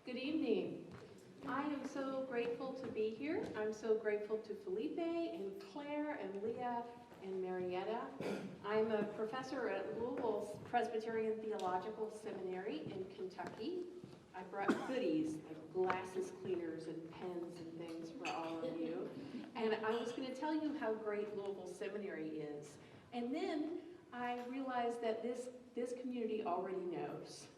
Good evening. I am so grateful to be here. I'm so grateful to Felipe and Claire and Leah and Marietta. I'm a professor at Louisville Presbyterian Theological Seminary in Kentucky. I brought goodies like glasses cleaners and pens and things for all of you. And I was going to tell you how great Louisville Seminary is. And then I realized that this community already knows.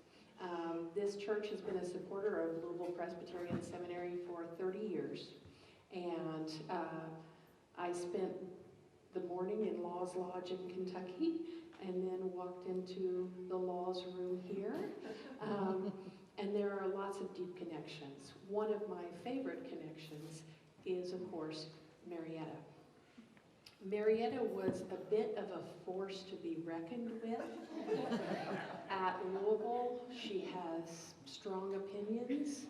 This church has been a supporter of Louisville Presbyterian Seminary for 30 years. And I spent the morning in Laws Lodge in Kentucky and then walked into the Laws room here. And there are lots of deep connections. One of my favorite connections is, of course, Marietta. Marietta was a bit of a force to be reckoned with. At Louisville, she has strong opinions,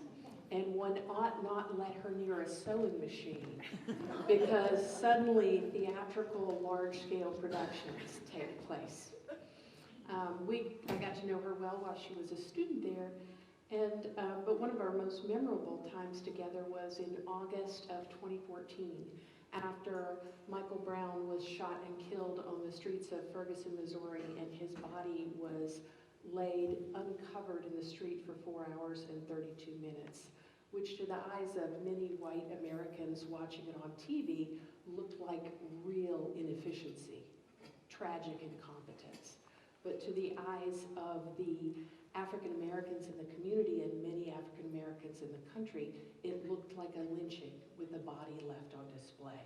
and one ought not let her near a sewing machine because suddenly theatrical large-scale productions take place. I got to know her well while she was a student there, but one of our most memorable times together was in August of 2014. After Michael Brown was shot and killed on the streets of Ferguson, Missouri, and his body was laid uncovered in the street for 4 hours and 32 minutes, which to the eyes of many white Americans watching it on TV looked like real inefficiency, tragic incompetence. But to the eyes of the African Americans in the community and many African Americans in the country, it looked like a lynching with the body left on display.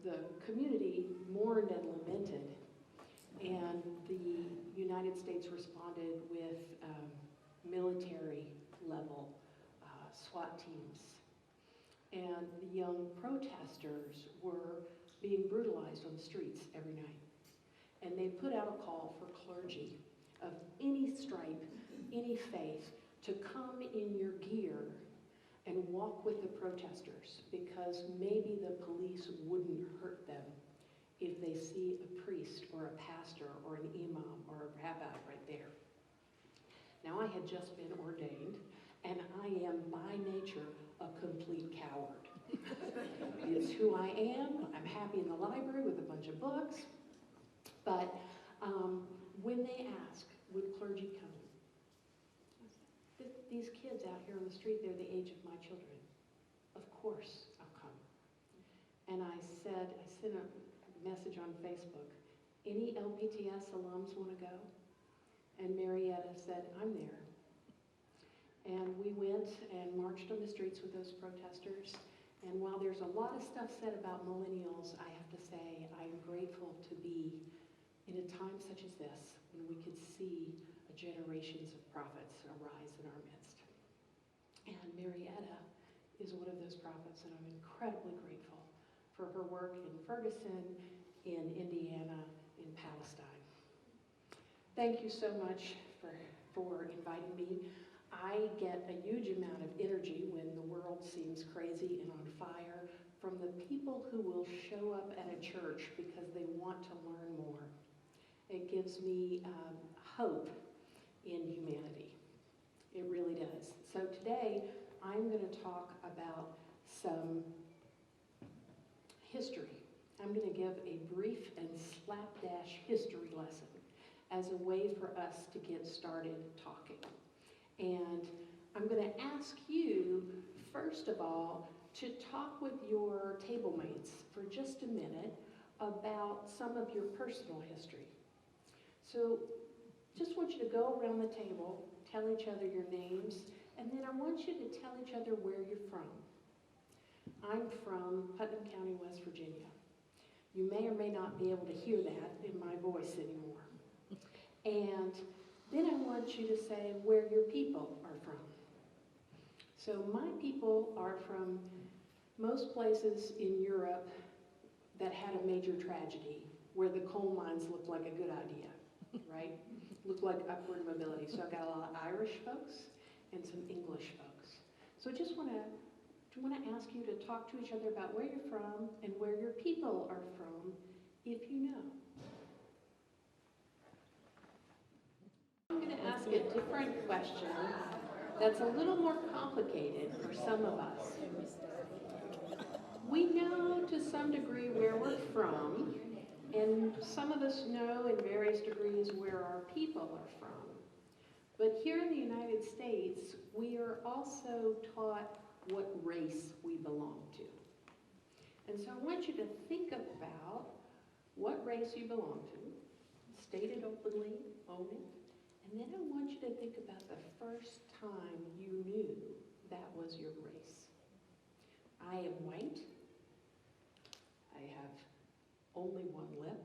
The community mourned and lamented, and the United States responded with military-level SWAT teams. And the young protesters were being brutalized on the streets every night. And they put out a call for clergy of any stripe, any faith, to come in your gear and walk with the protesters, because maybe the police wouldn't hurt them if they see a priest or a pastor or an imam or a rabbi right there. Now, I had just been ordained, and I am by nature a complete coward. It's who I am. I'm happy in the library with a bunch of books. But when they ask, would clergy come? These kids out here on the street, they're the age of my children. Of course I'll come. And I sent a message on Facebook, any LPTS alums want to go? And Marietta said, I'm there. And we went and marched on the streets with those protesters. And while there's a lot of stuff said about millennials, I have to say I am grateful to be in a time such as this, when we could see generations of prophets arise in our midst. And Marietta is one of those prophets, and I'm incredibly grateful for her work in Ferguson, in Indiana, in Palestine. Thank you so much for inviting me. I get a huge amount of energy when the world seems crazy and on fire from the people who will show up at a church because they want to learn more. It gives me hope in humanity. It really does. So today, I'm going to talk about some history. I'm going to give a brief and slapdash history lesson as a way for us to get started talking. And I'm going to ask you, first of all, to talk with your table mates for just a minute about some of your personal history. So just want you to go around the table, tell each other your names, and then I want you to tell each other where you're from. I'm from Putnam County, West Virginia. You may or may not be able to hear that in my voice anymore. And then I want you to say where your people are from. So my people are from most places in Europe that had a major tragedy, where the coal mines looked like a good idea, right? Looked like upward mobility. So I've got a lot of Irish folks and some English folks. So I just want to ask you to talk to each other about where you're from and where your people are from, if you know. I'm going to ask a different question that's a little more complicated for some of us. We know to some degree where we're from, and some of us know in various degrees where our people are from. But here in the United States, we are also taught what race we belong to. And so I want you to think about what race you belong to, state it openly, own it, and then I want you to think about the first time you knew that was your race. I am white. I have only one lip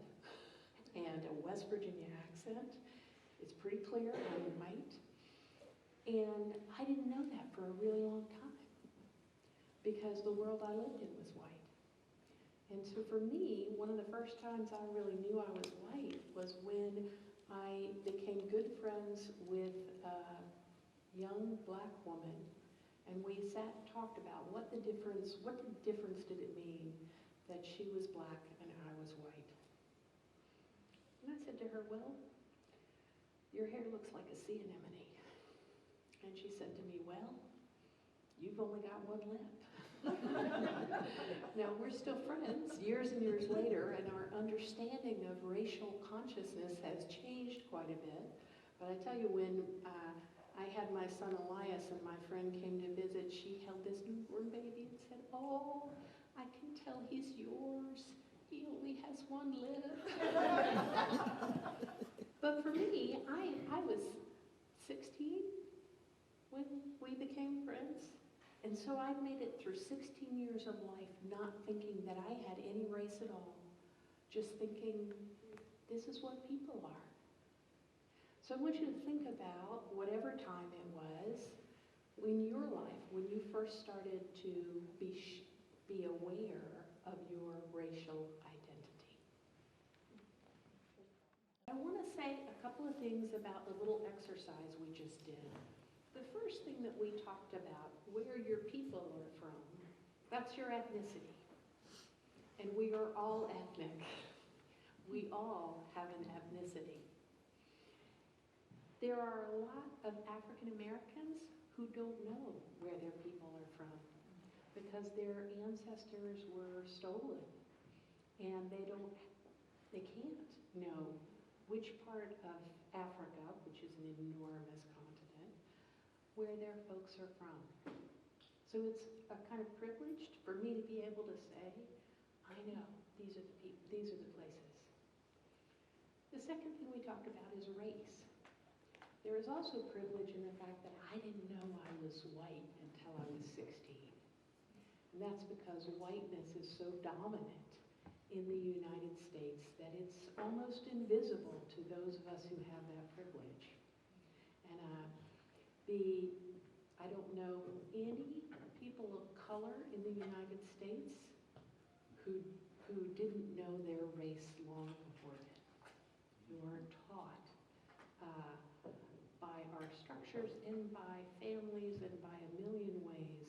and a West Virginia accent. It's pretty clear I'm white. And I didn't know that for a really long time because the world I lived in was white. And so for me, one of the first times I really knew I was white was when I became good friends with a young black woman, and we sat and talked about what difference did it mean that she was black and I was white. And I said to her, well, your hair looks like a sea anemone. And she said to me, well, you've only got one lip. Now, we're still friends years and years later, and our understanding of racial consciousness has changed quite a bit. But I tell you, when I had my son Elias and my friend came to visit, she held this newborn baby and said, oh, I can tell he's yours. He only has one lip. But for me, I was 16 when we became friends. And so I made it through 16 years of life not thinking that I had any race at all, just thinking this is what people are. So I want you to think about whatever time it was in your life when you first started to be aware of your racial identity. I want to say a couple of things about the little exercise we just did. The first thing that we talked about, where your people are from, that's your ethnicity. And we are all ethnic. We all have an ethnicity. There are a lot of African Americans who don't know where their people are from because their ancestors were stolen, and they can't know which part of Africa, which is an enormous continent, where their folks are from. So it's a kind of privilege for me to be able to say, I know, these are the people, these are the places. The second thing we talked about is race. There is also privilege in the fact that I didn't know I was white until I was 16. And that's because whiteness is so dominant in the United States that it's almost invisible to those of us who have that privilege. And I don't know any people of color in the United States who didn't know their race long before then. You are taught by our structures and by families and by a million ways,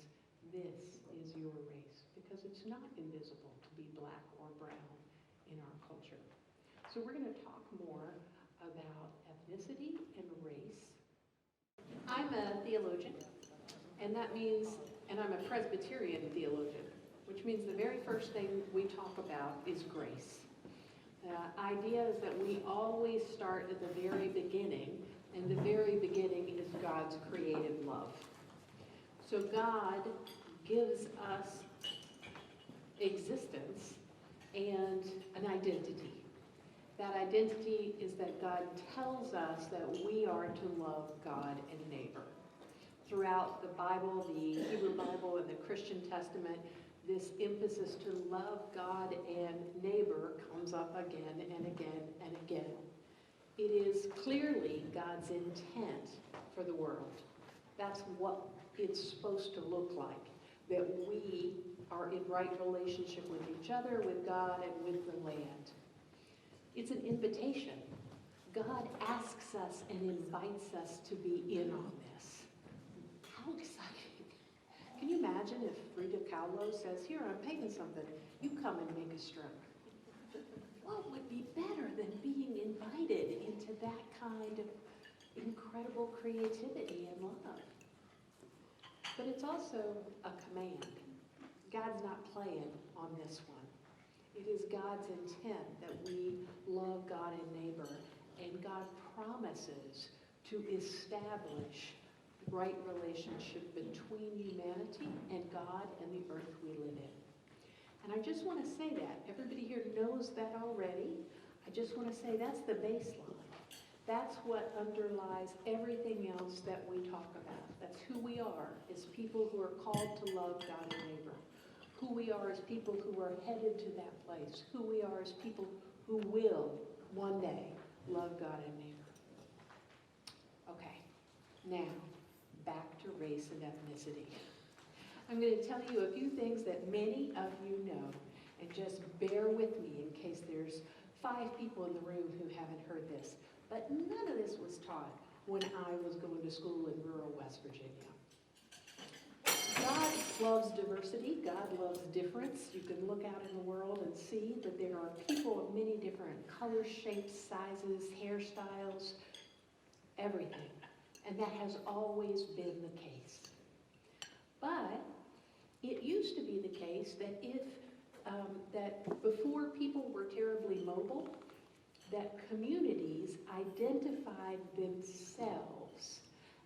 this is your race, because it's not invisible to be black or brown in our culture. So we're going to talk more about ethnicity and race. I'm a theologian, and that means, and I'm a Presbyterian theologian, which means the very first thing we talk about is grace. The idea is that we always start at the very beginning, and the very beginning is God's creative love. So God gives us existence and an identity. That identity is that God tells us that we are to love God and neighbor. Throughout the Bible, the Hebrew Bible and the Christian Testament, this emphasis to love God and neighbor comes up again and again and again. It is clearly God's intent for the world. That's what it's supposed to look like, that we are in right relationship with each other, with God, and with the land. It's an invitation. God asks us and invites us to be in on this. How exciting. Can you imagine if Frida Kahlo says, here, I'm painting something, you come and make a stroke? What would be better than being invited into that kind of incredible creativity and love. But it's also a command. God's not playing on this one. It is God's intent that we love God and neighbor, and God promises to establish right relationship between humanity and God and the earth we live in. And I just want to say that. Everybody here knows that already. I just want to say that's the baseline. That's what underlies everything else that we talk about. That's who we are as people who are called to love God and neighbor. Who we are as people who are headed to that place. Who we are as people who will one day love God and neighbor. Okay, now back to race and ethnicity. I'm going to tell you a few things that many of you know, and just bear with me in case there's 5 people in the room who haven't heard this. But none of this was taught when I was going to school in rural West Virginia. God loves diversity. God loves difference. You can look out in the world and see that there are people of many different colors, shapes, sizes, hairstyles, everything. And that has always been the case. But it used to be the case that that before people were terribly mobile, that communities identified themselves,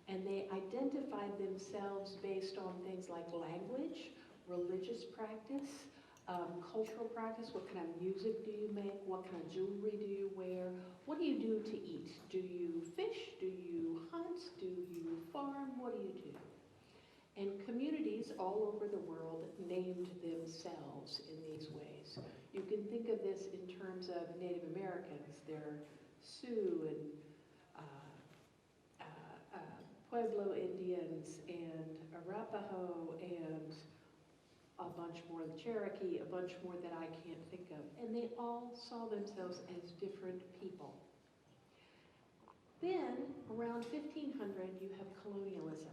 and they identified themselves based on things like language, religious practice, cultural practice. What kind of music do you make? What kind of jewelry do you wear? What do you do to eat? Do you fish? Do you hunt? Do you farm? What do you do? And communities all over the world named themselves in these ways. You can think of this in terms of Native Americans. They're Sioux and Pueblo Indians and Arapaho and a bunch more, the Cherokee, a bunch more that I can't think of. And they all saw themselves as different people. Then, around 1500, you have colonialism.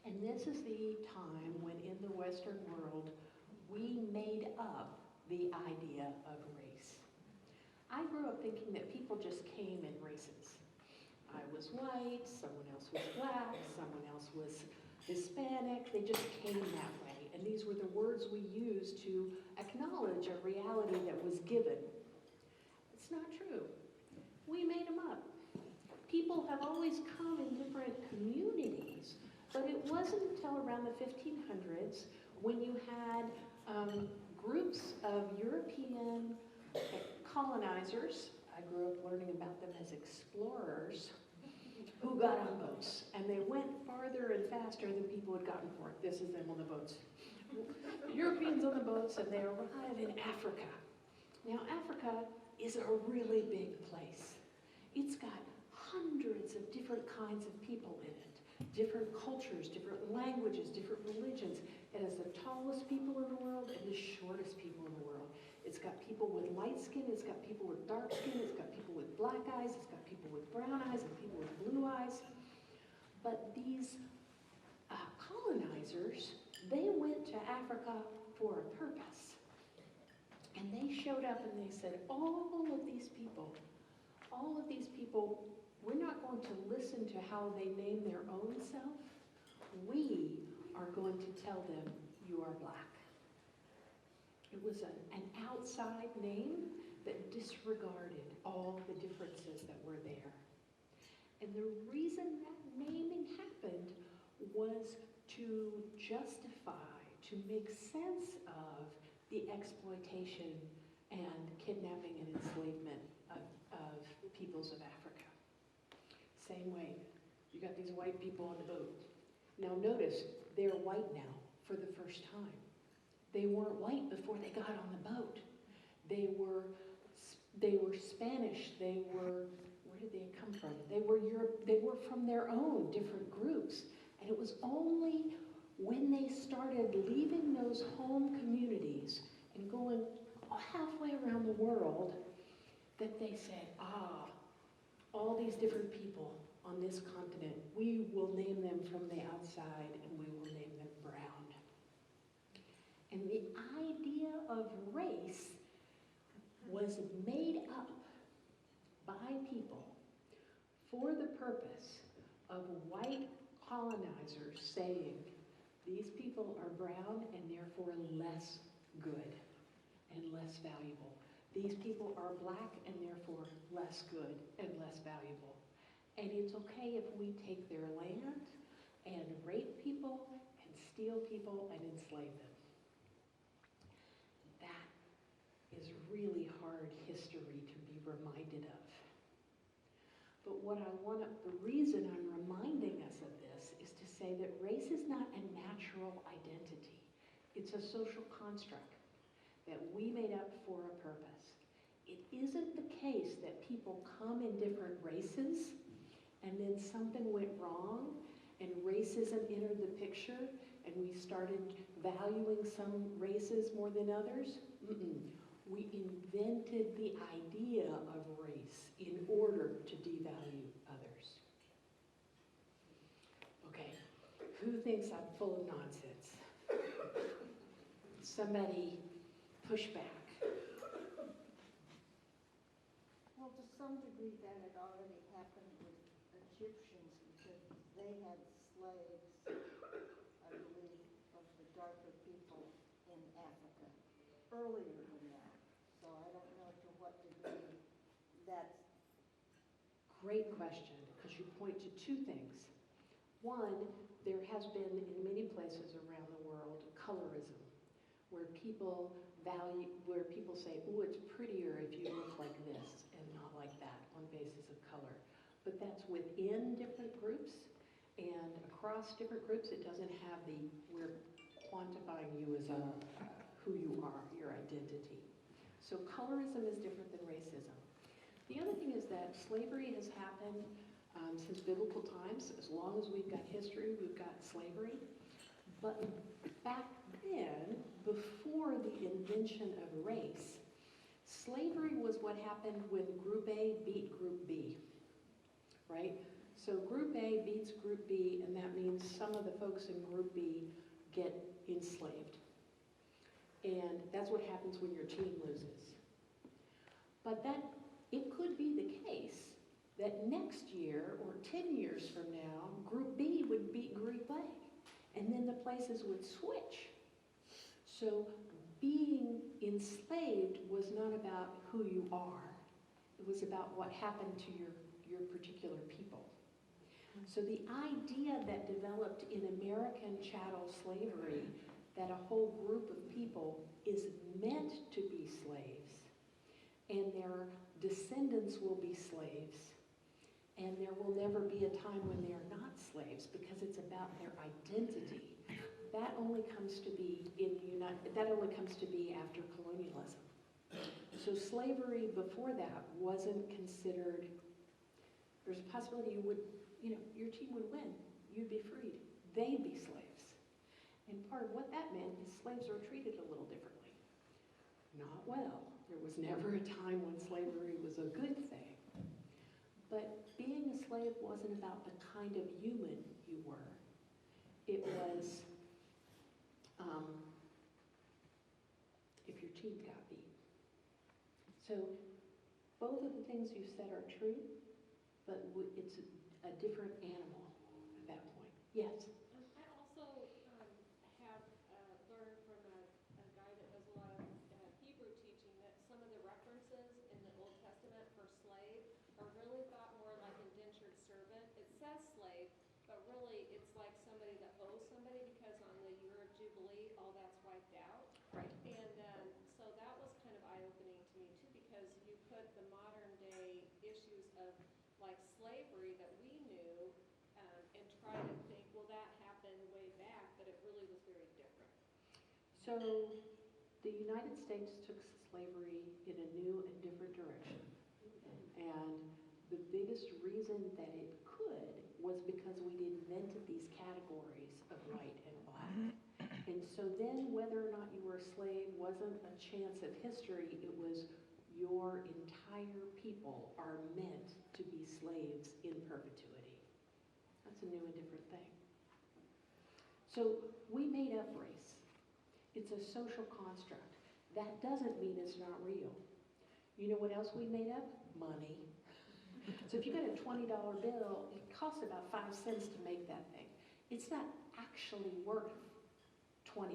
And this is the time when in the Western world, we made up the idea of race. I grew up thinking that people just came in races. I was white, someone else was black, someone else was Hispanic. They just came that way. And these were the words we used to acknowledge a reality that was given. It's not true. We made them up. People have always come in different communities, but it wasn't until around the 1500s when you had groups of European colonizers. I grew up learning about them as explorers who got on boats. And they went farther and faster than people had gotten for it. This is them on the boats. Europeans on the boats, and they arrive in Africa. Now, Africa is a really big place. It's got hundreds of different kinds of people in it. Different cultures, different languages, different religions. It has the tallest people in the world and the shortest people in the world. It's got people with light skin, it's got people with dark skin, it's got people with black eyes, it's got people with brown eyes and people with blue eyes. But these colonizers, they went to Africa for a purpose. And they showed up and they said, all of these people, we're not going to listen to how they name their own self. We are going to tell them, you are black. It was an outside name that disregarded all the differences that were there. And the reason that naming happened was to justify, to make sense of the exploitation and kidnapping and enslavement of peoples of Africa. Same way, you got these white people on the boat. Now notice, they're white now for the first time. They weren't white before they got on the boat. They were Spanish. They were, where did they come from? They were from their own different groups. And it was only when they started leaving those home communities and going halfway around the world that they said, all these different people on this continent, we will name them from the outside and we will name them brown. And the idea of race was made up by people for the purpose of white colonizers saying, these people are brown and therefore less good and less valuable. These people are black and therefore less good and less valuable. And it's okay if we take their land and rape people and steal people and enslave them. That is really hard history to be reminded of. But the reason I'm reminding us of this is to say that race is not a natural identity. It's a social construct that we made up for a purpose. It isn't the case that people come in different races and then something went wrong and racism entered the picture and we started valuing some races more than others. We invented the idea of race in order to devalue others. Okay, who thinks I'm full of nonsense? Somebody push back. Well, to some degree that had already happened with Egyptians because they had slaves, I believe, of the darker people in Africa earlier than that. So I don't know to what degree that's... Great question, because you point to two things. One, there has been in many places around the world colorism, where people say, oh, it's prettier if you look like this and not like that on basis of color. But that's within different groups, and across different groups it doesn't have we're quantifying you as who you are, your identity. So colorism is different than racism. The other thing is that slavery has happened since biblical times. As long as we've got history, we've got slavery. But back then, before the invention of race, slavery was what happened when Group A beat Group B, right? So Group A beats Group B, and that means some of the folks in Group B get enslaved. And that's what happens when your team loses. But it could be the case that next year or 10 years from now, Group B would beat Group A, and then the places would switch. So being enslaved was not about who you are. It was about what happened to your particular people. So the idea that developed in American chattel slavery that a whole group of people is meant to be slaves, and their descendants will be slaves, and there will never be a time when they are not slaves because it's about their identity. That only comes to be after colonialism. So slavery before that wasn't considered. There's a possibility your team would win. You'd be freed. They'd be slaves. And part of what that meant is slaves were treated a little differently. Not well. There was never a time when slavery was a good thing. But being a slave wasn't about the kind of human you were. It was if your teeth got beat. So both of the things you said are true, but it's a different animal at that point. Yes? I also have learned from a guy that does a lot of Hebrew teaching that some of the references in the Old Testament for slave are really thought more like indentured servant. It says slave, but really it's like somebody that owes somebody because on the year of Jubilee, all that's wiped out. Right. And so that was kind of eye-opening to me too, because you put the modern day issues of like slavery that we knew and try to think, well, that happened way back, but it really was very different. So the United States took slavery in a new and different direction. And the biggest reason that it could was because we'd invented these categories of white and black. And so then whether or not you were a slave wasn't a chance of history, it was your entire people are meant to be slaves in perpetuity. That's a new and different thing. So we made up race. It's a social construct. That doesn't mean it's not real. You know what else we made up? Money. So if you got a $20 bill, it costs about 5 cents to make that thing. It's not actually worth $20.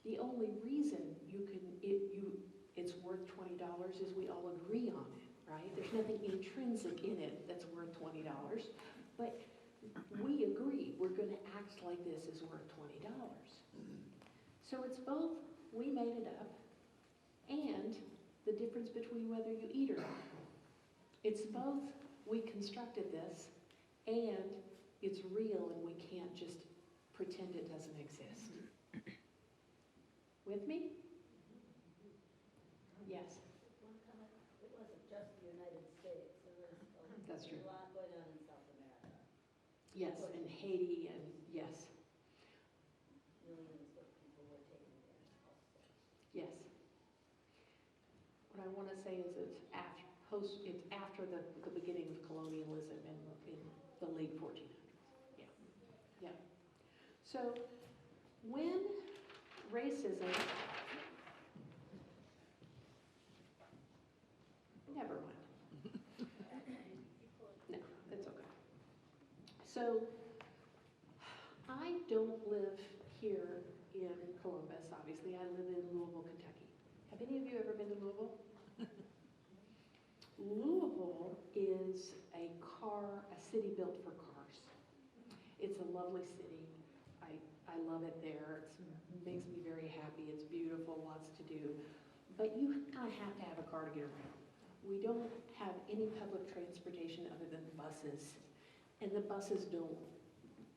The only reason it's worth $20 is we all agree on it, right? There's nothing intrinsic in it that's worth $20, but we agree we're going to act like this is worth $20. So it's both we made it up and the difference between whether you eat or not. It's both we constructed this and it's real and we can't just pretend it doesn't exist. With me? Yes. One comment, it wasn't just the United States, there was That's true. a lot going on in South America. Yes, and Haiti and yes, Millions of people were taken there also. yes. What I want to say is it's after the beginning of colonialism in the late 1400s. Yeah, yeah. So when racism, never mind. No, that's okay. So I don't live here in Columbus, obviously. I live in Louisville, Kentucky. Have any of you ever been to Louisville? Louisville is a city built for cars. It's a lovely city. I love it there. It makes me very happy. It's beautiful, lots to do. But you kind of have to have a car to get around. We don't have any public transportation other than buses. And the buses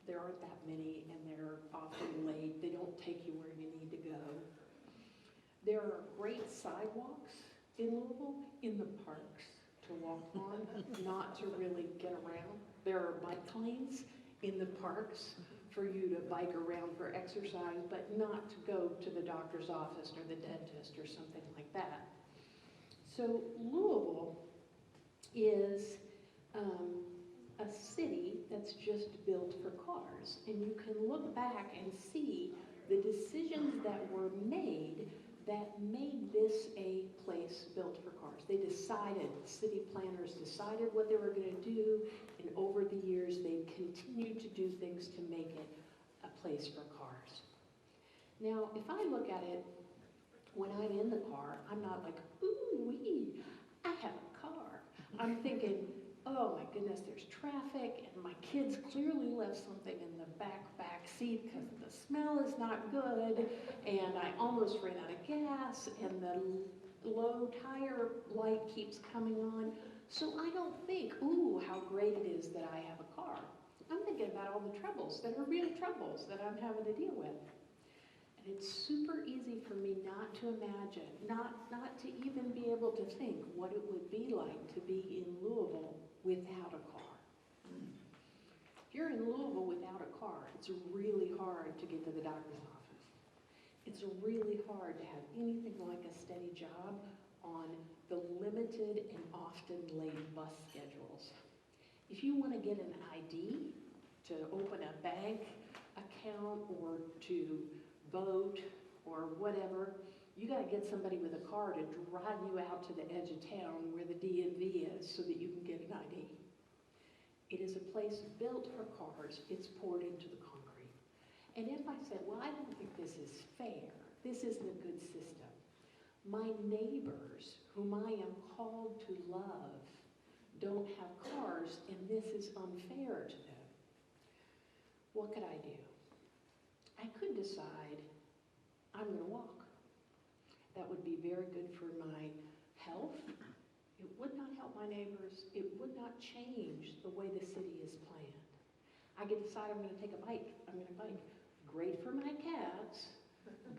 there aren't that many, and they're often late. They don't take you where you need to go. There are great sidewalks in Louisville, in the parks to walk on, not to really get around. There are bike lanes in the parks for you to bike around for exercise, but not to go to the doctor's office or the dentist or something like that. So Louisville is a city that's just built for cars. And you can look back and see the decisions that were made that made this a place built for cars. They decided, city planners decided what they were going to do, and over the years they continued to do things to make it a place for cars. Now, if I look at it when I'm in the car, I'm not like, ooh wee, I have a car. I'm thinking, oh my goodness, there's traffic, and my kids clearly left something in the back seat because the smell is not good, and I almost ran out of gas, and the low tire light keeps coming on. So I don't think, ooh, how great it is that I have a car. I'm thinking about all the troubles that are real troubles that I'm having to deal with. And it's super easy for me not to imagine, not to even be able to think what it would be like to be in Louisville without a car. If you're in Louisville without a car, it's really hard to get to the doctor's office. It's really hard to have anything like a steady job on the limited and often late bus schedules. If you want to get an ID to open a bank account or to vote or whatever, you got to get somebody with a car to drive you out to the edge of town where the DMV is so that you can get an ID. It is a place built for cars. It's poured into the concrete. And if I said, well, I don't think this is fair, this isn't a good system, my neighbors, whom I am called to love, don't have cars, and this is unfair to them, what could I do? I could decide I'm going to walk. That would be very good for my health. It would not help my neighbors. It would not change the way the city is planned. I could decide I'm going to take a bike. I'm going to bike. Great for my cats,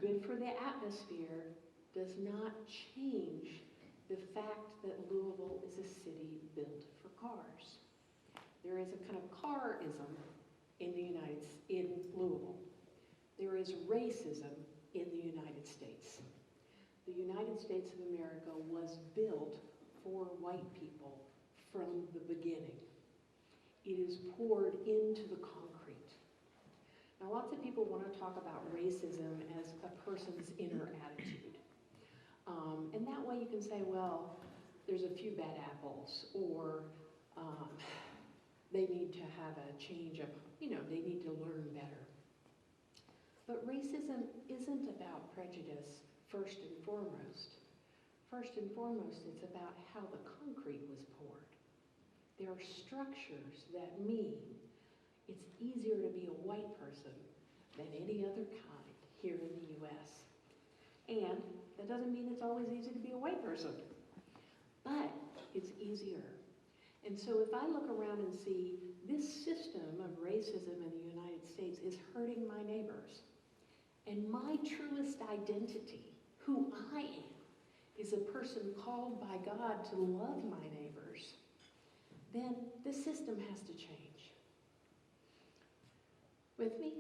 good for the atmosphere, does not change the fact that Louisville is a city built for cars. There is a kind of carism in Louisville. There is racism in the United States. The United States of America was built for white people from the beginning. It is poured into the concrete. Now, lots of people want to talk about racism as a person's inner attitude. And that way you can say, well, there's a few bad apples, or They need to have a change of, they need to learn better. But racism isn't about prejudice first and foremost. First and foremost, it's about how the concrete was poured. There are structures that mean it's easier to be a white person than any other kind here in the U.S. And that doesn't mean it's always easy to be a white person, but it's easier. And so if I look around and see this system of racism in the United States is hurting my neighbors, and my truest identity, who I am, is a person called by God to love my neighbors, then the system has to change. With me?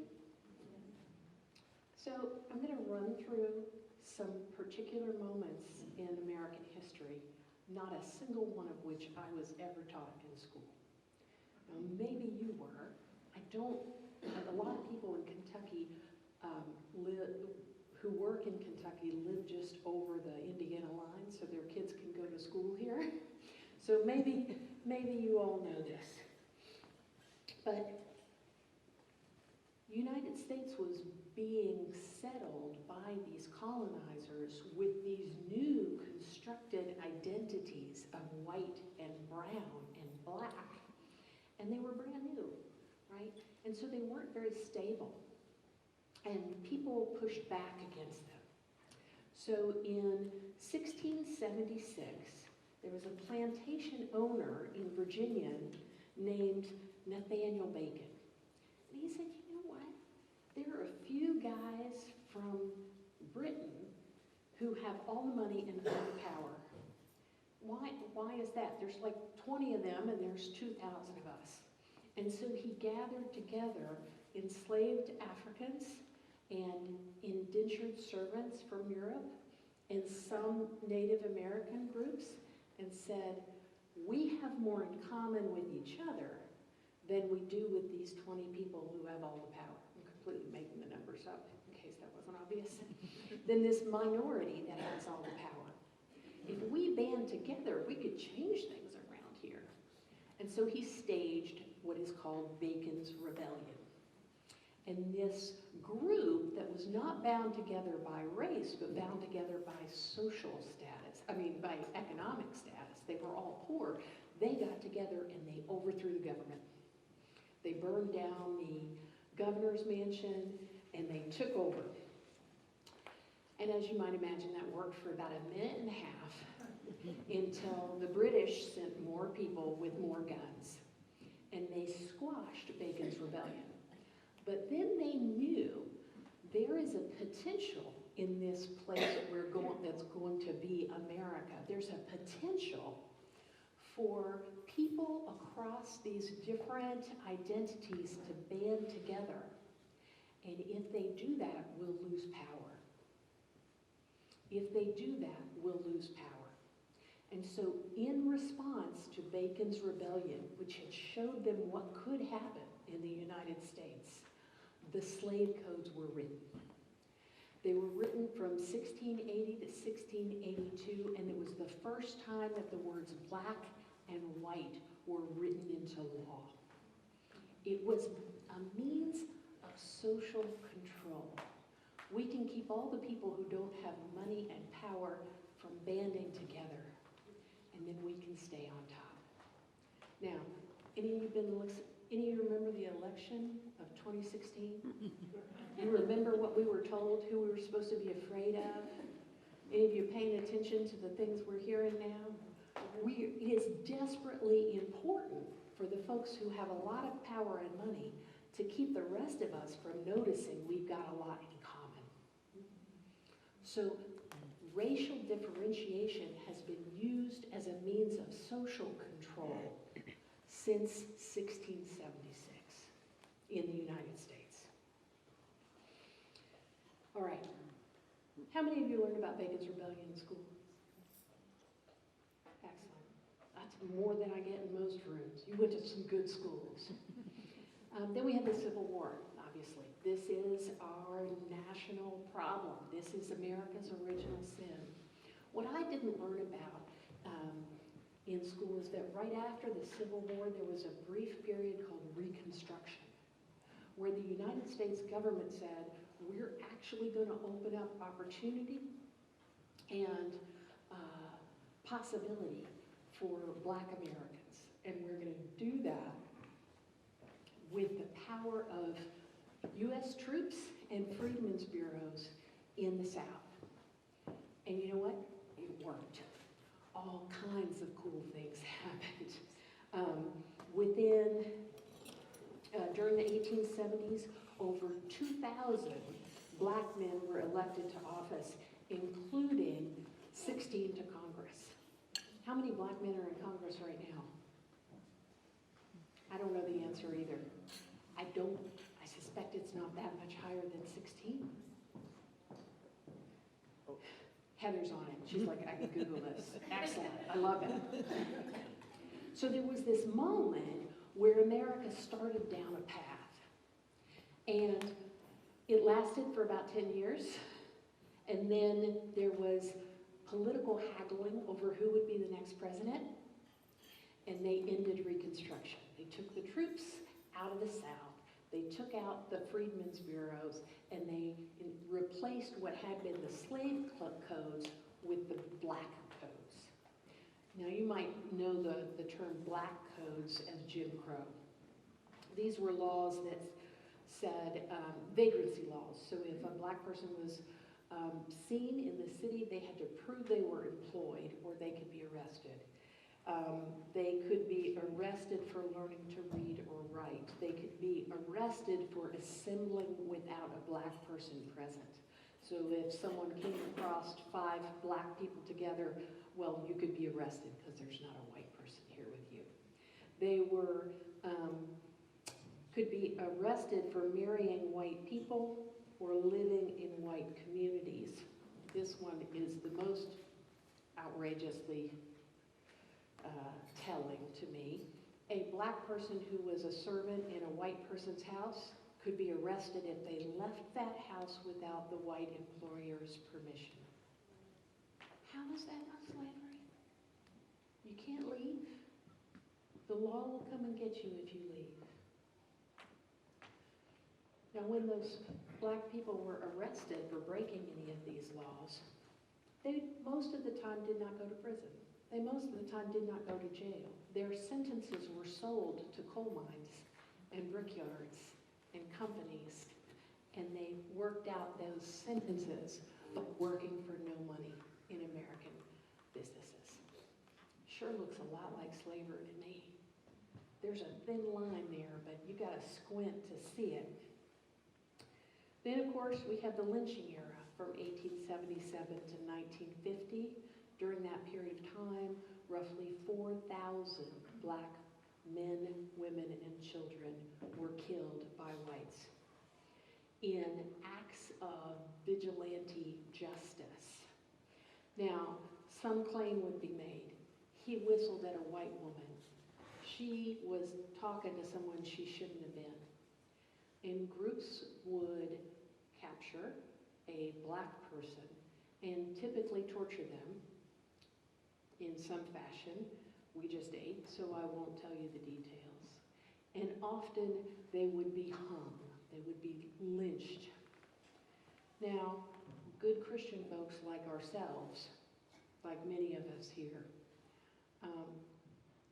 So I'm going to run through some particular moments in American history, not a single one of which I was ever taught in school. Now, maybe you were. A lot of people in Kentucky who work in Kentucky live just over the Indiana line, so their kids can go to school here. So maybe you all know this. But the United States was being settled by these colonizers with these new constructed identities of white and brown and black. And they were brand new, right? And so they weren't very stable. And people pushed back against them. So in 1676, there was a plantation owner in Virginia named Nathaniel Bacon. And he said, you know what? There are a few guys from Britain who have all the money and all the power. Why is that? There's like 20 of them and there's 2,000 of us. And so he gathered together enslaved Africans and indentured servants from Europe and some Native American groups and said, we have more in common with each other than we do with these 20 people who have all the power. I'm completely making the numbers up in case that wasn't obvious. Than this minority that has all the power. If we band together, we could change things around here. And so he staged what is called Bacon's Rebellion. And this group that was not bound together by race, but bound together by social status, by economic status, they were all poor, they got together and they overthrew the government. They burned down the governor's mansion and they took over. And as you might imagine, that worked for about a minute and a half until the British sent more people with more guns. And they squashed Bacon's Rebellion. But then they knew there is a potential in this place that's going to be America. There's a potential for people across these different identities to band together. And if they do that, we'll lose power. If they do that, we'll lose power. And so in response to Bacon's Rebellion, which had showed them what could happen in the United States, the slave codes were written. They were written from 1680 to 1682, and it was the first time that the words black and white were written into law. It was a means of social control. We can keep all the people who don't have money and power from banding together, and then we can stay on top. Now, any of you remember the election of 2016? You remember what we were told, who we were supposed to be afraid of? Any of you paying attention to the things we're hearing now? It is desperately important for the folks who have a lot of power and money to keep the rest of us from noticing we've got a lot in common. So racial differentiation has been used as a means of social control since 1676 in the United States. All right. How many of you learned about Bacon's Rebellion in school? Excellent. That's more than I get in most rooms. You went to some good schools. Then we had the Civil War, obviously. This is our national problem. This is America's original sin. What I didn't learn about in school is that right after the Civil War, there was a brief period called Reconstruction, where the United States government said, we're actually going to open up opportunity and possibility for Black Americans. And we're going to do that with the power of U.S. troops and freedmen's bureaus in the South. And you know what? It worked. All kinds of cool things happened. During the 1870s, over 2,000 Black men were elected to office, including 16 to Congress. How many Black men are in Congress right now? I don't know the answer either. I suspect it's not that much higher than 16. Heather's on it. She's like, I can Google this. Excellent. I love it. So there was this moment where America started down a path. And it lasted for about 10 years. And then there was political haggling over who would be the next president. And they ended Reconstruction. They took the troops out of the South. They took out the freedmen's bureaus, and they replaced what had been the slave codes with the black codes. Now you might know the term black codes as Jim Crow. These were laws that said vagrancy laws. So if a Black person was seen in the city, they had to prove they were employed or they could be arrested. They could be arrested for learning to read or write. They could be arrested for assembling without a Black person present. So if someone came across 5 Black people together, well, you could be arrested because there's not a white person here with you. They were could be arrested for marrying white people or living in white communities. This one is the most outrageously telling to me. A Black person who was a servant in a white person's house could be arrested if they left that house without the white employer's permission. How is that not slavery? You can't leave. The law will come and get you if you leave. Now, when those Black people were arrested for breaking any of these laws, they most of the time did not go to prison. They most of the time did not go to jail. Their sentences were sold to coal mines and brickyards and companies, and they worked out those sentences, but working for no money in American businesses. Sure looks a lot like slavery to me. There's a thin line there, but you gotta squint to see it. Then, of course, we have the lynching era from 1877 to 1950. During that period of time, roughly 4,000 Black men, women, and children were killed by whites in acts of vigilante justice. Now, some claim would be made. He whistled at a white woman. She was talking to someone she shouldn't have been. And groups would capture a Black person and typically torture them in some fashion. We just ate, so I won't tell you the details. And often they would be hung. They would be lynched. Now, good Christian folks like ourselves, like many of us here,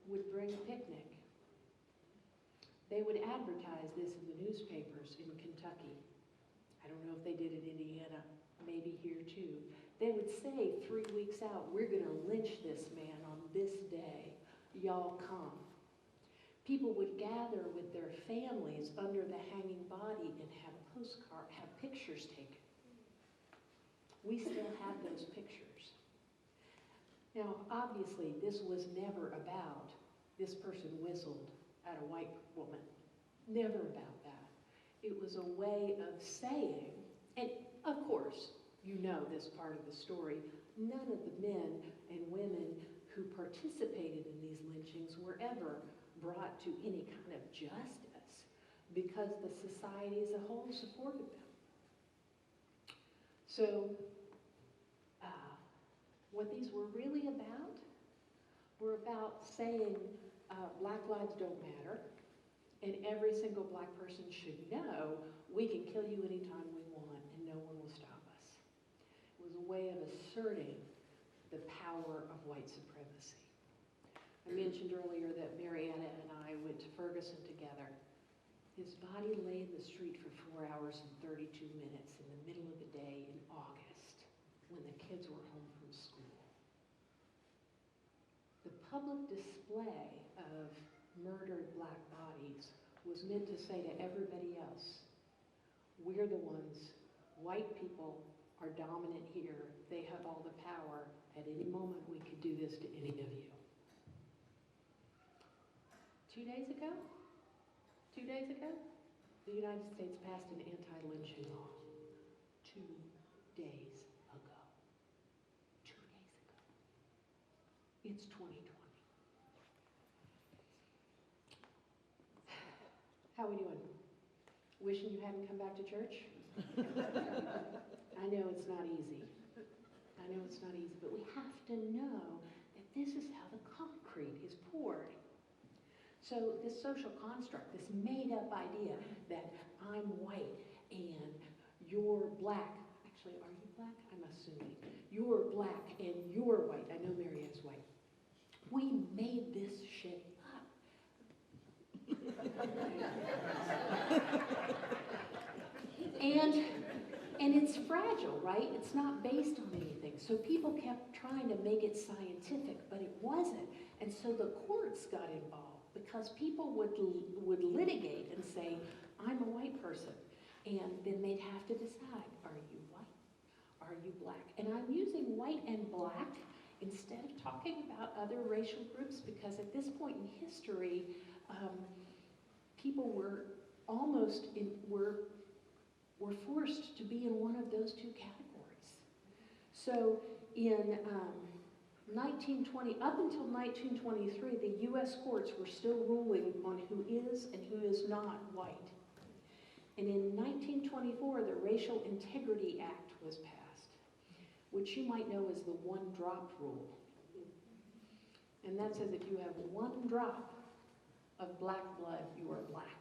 would bring a picnic. They would advertise this in the newspapers in Kentucky. I don't know if they did in Indiana, maybe here too. They would say 3 weeks out, we're going to lynch this man on this day. Y'all come. People would gather with their families under the hanging body and have pictures taken. We still have those pictures. Now, obviously, this was never about this person whistled at a white woman. Never about that. It was a way of saying, and of course, you know this part of the story, none of the men and women who participated in these lynchings were ever brought to any kind of justice because the society as a whole supported them. So, what these were really about were about saying black lives don't matter, and every single black person should know we can kill you anytime we want and no one will stop us. It was a way of asserting the power of white supremacy. I mentioned earlier that Marietta and I went to Ferguson together. His body lay in the street for 4 hours and 32 minutes in the middle of the day in August when the kids were home from school. The public display of murdered black bodies was meant to say to everybody else, we're the ones, white people are dominant here, they have all the power, at any moment we could do this to any of you. 2 days ago, the United States passed an anti-lynching law. 2 days ago. 2 days ago. It's 2020. How are we doing? Wishing you hadn't come back to church? I know it's not easy. But we have to know that this is how the concrete is poured. So this social construct, this made-up idea that I'm white and you're black. Actually, are you black? I'm assuming. You're black and you're white. I know Marietta's white. We made this shit up. And it's fragile, right? It's not based on anything. So people kept trying to make it scientific, but it wasn't. And so the courts got involved because people would litigate and say, I'm a white person. And then they'd have to decide, are you white? Are you black? And I'm using white and black instead of talking about other racial groups because at this point in history, people were were forced to be in one of those two categories. So in 1920, up until 1923, the U.S. courts were still ruling on who is and who is not white. And in 1924, the Racial Integrity Act was passed, which you might know as the one-drop rule. And that says if you have 1 drop of black blood, you are black.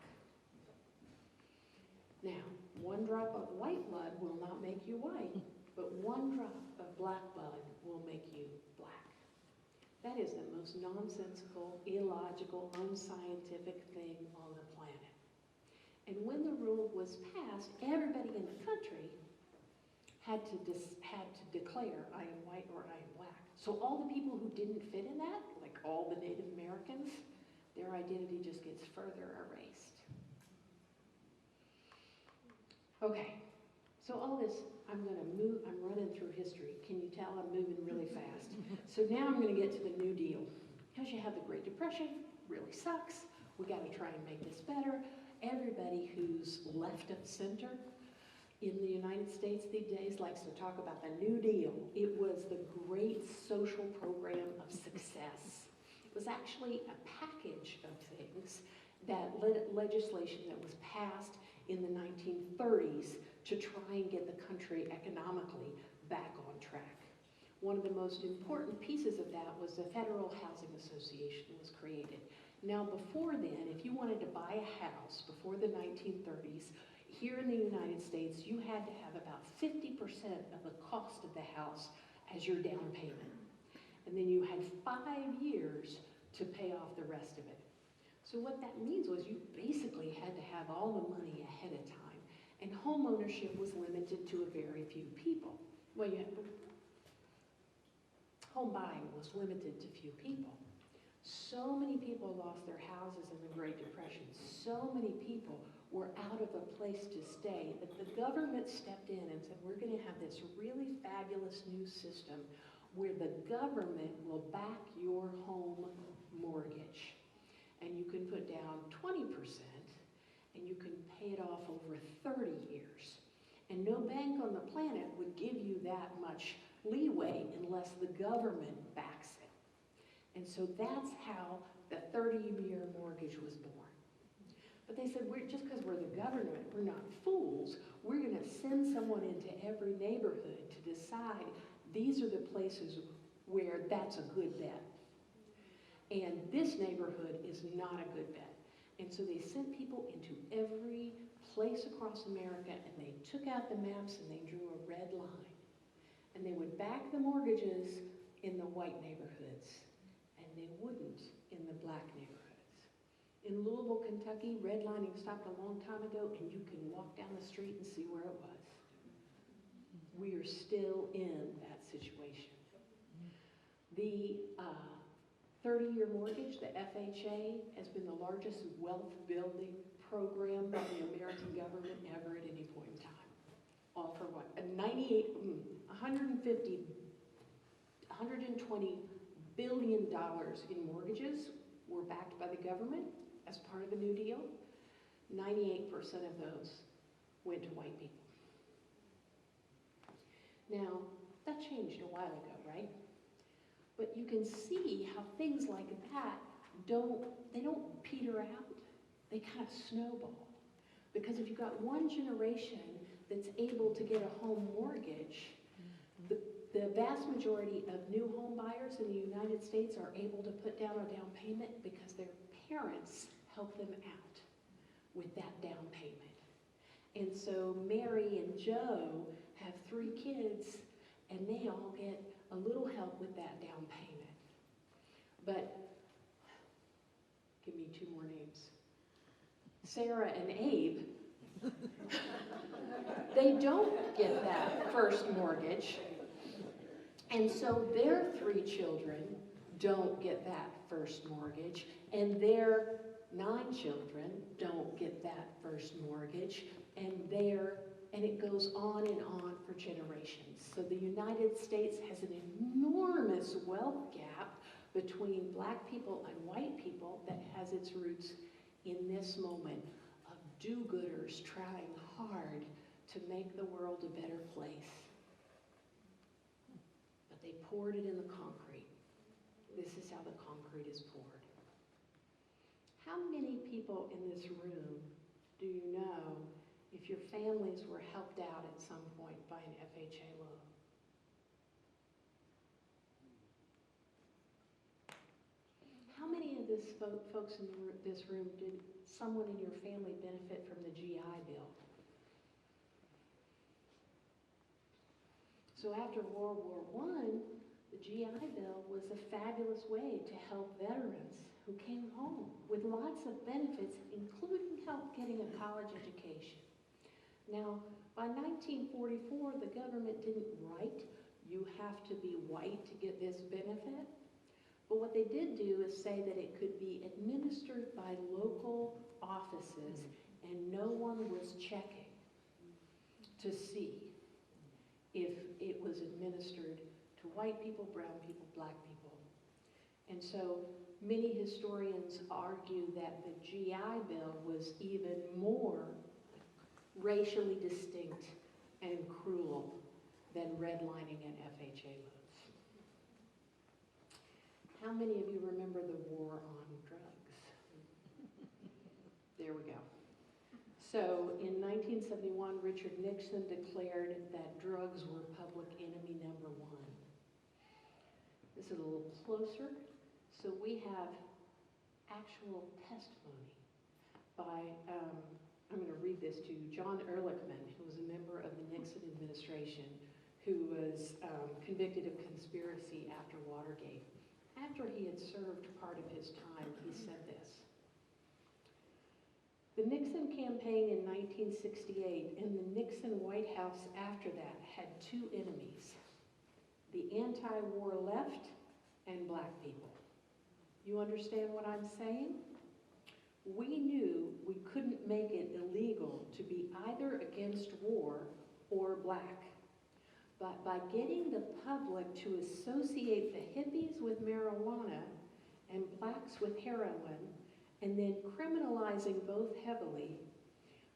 Now, 1 drop of white blood will not make you white, but 1 drop of black blood will make you black. That is the most nonsensical, illogical, unscientific thing on the planet. And when the rule was passed, everybody in the country had to declare, I am white or I am black. So all the people who didn't fit in that, like all the Native Americans, their identity just gets further erased. Okay, so all this, I'm running through history. Can you tell I'm moving really fast? So now I'm gonna get to the New Deal. Because you have the Great Depression, really sucks. We gotta try and make this better. Everybody who's left of center in the United States these days likes to talk about the New Deal. It was the great social program of success. It was actually a package of things that legislation that was passed in the 1930s to try and get the country economically back on track. One of the most important pieces of that was the Federal Housing Association was created. Now before then, if you wanted to buy a house before the 1930s, here in the United States, you had to have about 50% of the cost of the house as your down payment. And then you had 5 years to pay off the rest of it. So what that means was you basically had to have all the money ahead of time. And home ownership was limited to a very few people. Well, home buying was limited to few people. So many people lost their houses in the Great Depression. So many people were out of a place to stay that the government stepped in and said, we're going to have this really fabulous new system where the government will back your home mortgage. And you can put down 20% and you can pay it off over 30 years. And no bank on the planet would give you that much leeway unless the government backs it. And so that's how the 30-year mortgage was born. But they said, just because we're the government, we're not fools. We're going to send someone into every neighborhood to decide these are the places where that's a good bet. And this neighborhood is not a good bet. And so they sent people into every place across America, and they took out the maps and they drew a red line. And they would back the mortgages in the white neighborhoods, and they wouldn't in the black neighborhoods. In Louisville, Kentucky, redlining stopped a long time ago, and you can walk down the street and see where it was. We are still in that situation. The 30-year mortgage, the FHA, has been the largest wealth building program by the American government ever at any point in time. All for what? $120 billion in mortgages were backed by the government as part of the New Deal. 98% of those went to white people. Now, that changed a while ago, right? But you can see how things like that don't peter out. They kind of snowball. Because if you've got one generation that's able to get a home mortgage, the vast majority of new home buyers in the United States are able to put down a down payment because their parents help them out with that down payment. And so Mary and Joe have 3 kids, and they all get a little help with that down payment. But, give me 2 more names. Sarah and Abe, they don't get that first mortgage, and so their 3 children don't get that first mortgage, and their 9 children don't get that first mortgage, and it goes on and on for generations. So the United States has an enormous wealth gap between black people and white people that has its roots in this moment of do-gooders trying hard to make the world a better place. But they poured it in the concrete. This is how the concrete is poured. How many people in this room do you know if your families were helped out at some point by an FHA loan? How many of this folks in this room did someone in your family benefit from the GI Bill? So after World War I, the GI Bill was a fabulous way to help veterans who came home with lots of benefits, including help getting a college education. Now, by 1944, the government didn't write, you have to be white to get this benefit. But what they did do is say that it could be administered by local offices, and no one was checking to see if it was administered to white people, brown people, black people. And so many historians argue that the GI Bill was even more racially distinct and cruel than redlining and FHA loans. How many of you remember the war on drugs? There we go. So in 1971, Richard Nixon declared that drugs were public enemy number 1. This is a little closer. So we have actual testimony by, I'm going to read this to you, John Ehrlichman, who was a member of the Nixon administration, who was convicted of conspiracy after Watergate. After he had served part of his time, he said this: "The Nixon campaign in 1968 and the Nixon White House after that had 2 enemies, the anti-war left and black people. You understand what I'm saying? We knew we couldn't make it illegal to be either against war or black. But by getting the public to associate the hippies with marijuana and blacks with heroin, and then criminalizing both heavily,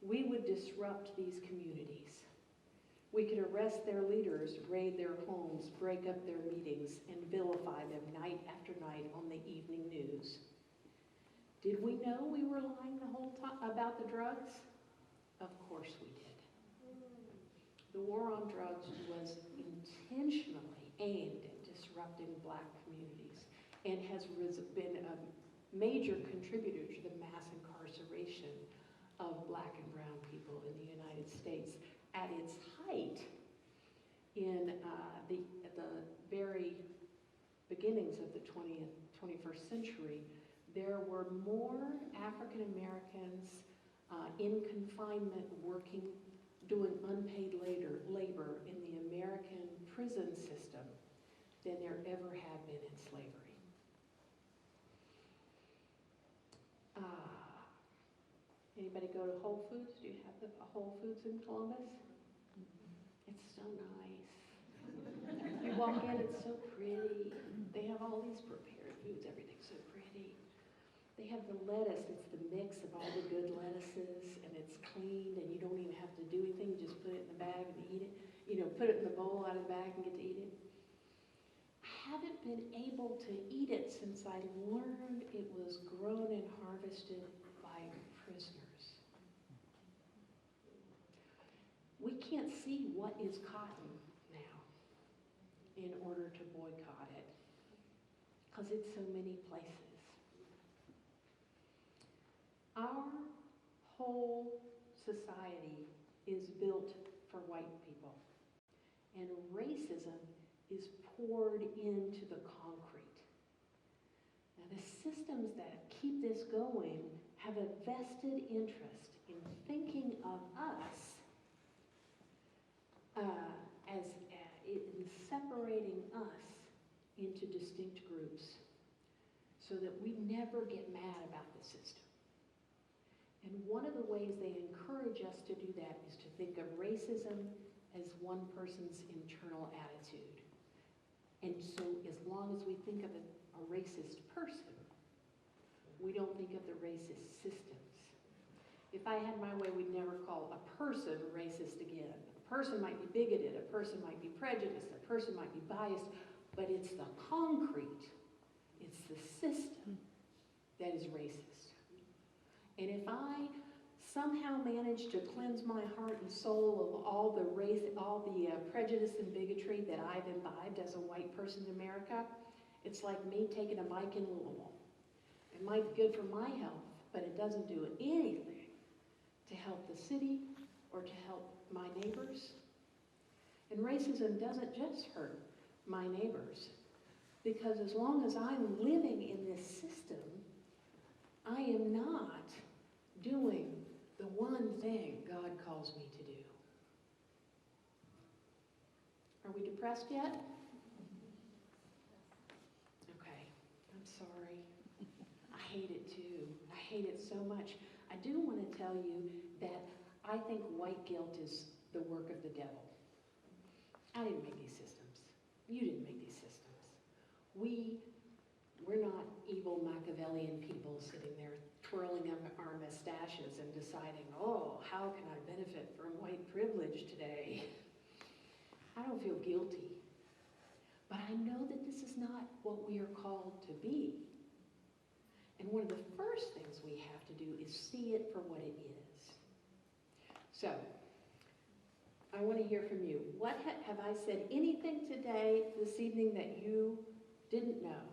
we would disrupt these communities. We could arrest their leaders, raid their homes, break up their meetings, and vilify them night after night on the evening news. Did we know we were lying the whole time about the drugs? Of course we did. The war on drugs was intentionally aimed at disrupting black communities. and has been a major contributor to the mass incarceration of black and brown people in the United States. At its height, in the very beginnings of the 21st century, there were more African Americans in confinement working, doing unpaid labor in the American prison system than there ever had been in slavery. Anybody go to Whole Foods? Do you have the Whole Foods in Columbus? It's so nice. You walk in, it's so pretty. They have all these prepared foods, everything's so pretty. They have the lettuce, it's the mix of all the good lettuces, and it's cleaned, and you don't even have to do anything, you just put it in the bag and eat it. You know, put it in the bowl out of the bag and get to eat it. I haven't been able to eat it since I learned it was grown and harvested by prisoners. We can't see what is cotton now in order to boycott it, because it's so many places. Our whole society is built for white people, and racism is poured into the concrete. Now, the systems that keep this going have a vested interest in thinking of us in separating us into distinct groups so that we never get mad about the system. And one of the ways they encourage us to do that is to think of racism as one person's internal attitude. And so as long as we think of a racist person, we don't think of the racist systems. If I had my way, we'd never call a person racist again. A person might be bigoted, a person might be prejudiced, a person might be biased, but it's the concrete, it's the system that is racist. And if I somehow manage to cleanse my heart and soul of all the prejudice and bigotry that I've imbibed as a white person in America, it's like me taking a bike in Louisville. It might be good for my health, but it doesn't do anything to help the city or to help my neighbors. And racism doesn't just hurt my neighbors, because as long as I'm living in this system, I am not doing the one thing God calls me to do. Are we depressed yet? Okay, I'm sorry. I hate it too. I hate it so much. I do want to tell you that I think white guilt is the work of the devil. I didn't make these systems. You didn't make these systems. We're not evil Machiavellian people sitting there twirling our mustaches and deciding, oh, how can I benefit from white privilege today? I don't feel guilty. But I know that this is not what we are called to be. And one of the first things we have to do is see it for what it is. So, I want to hear from you. What have I said anything today, this evening, that you didn't know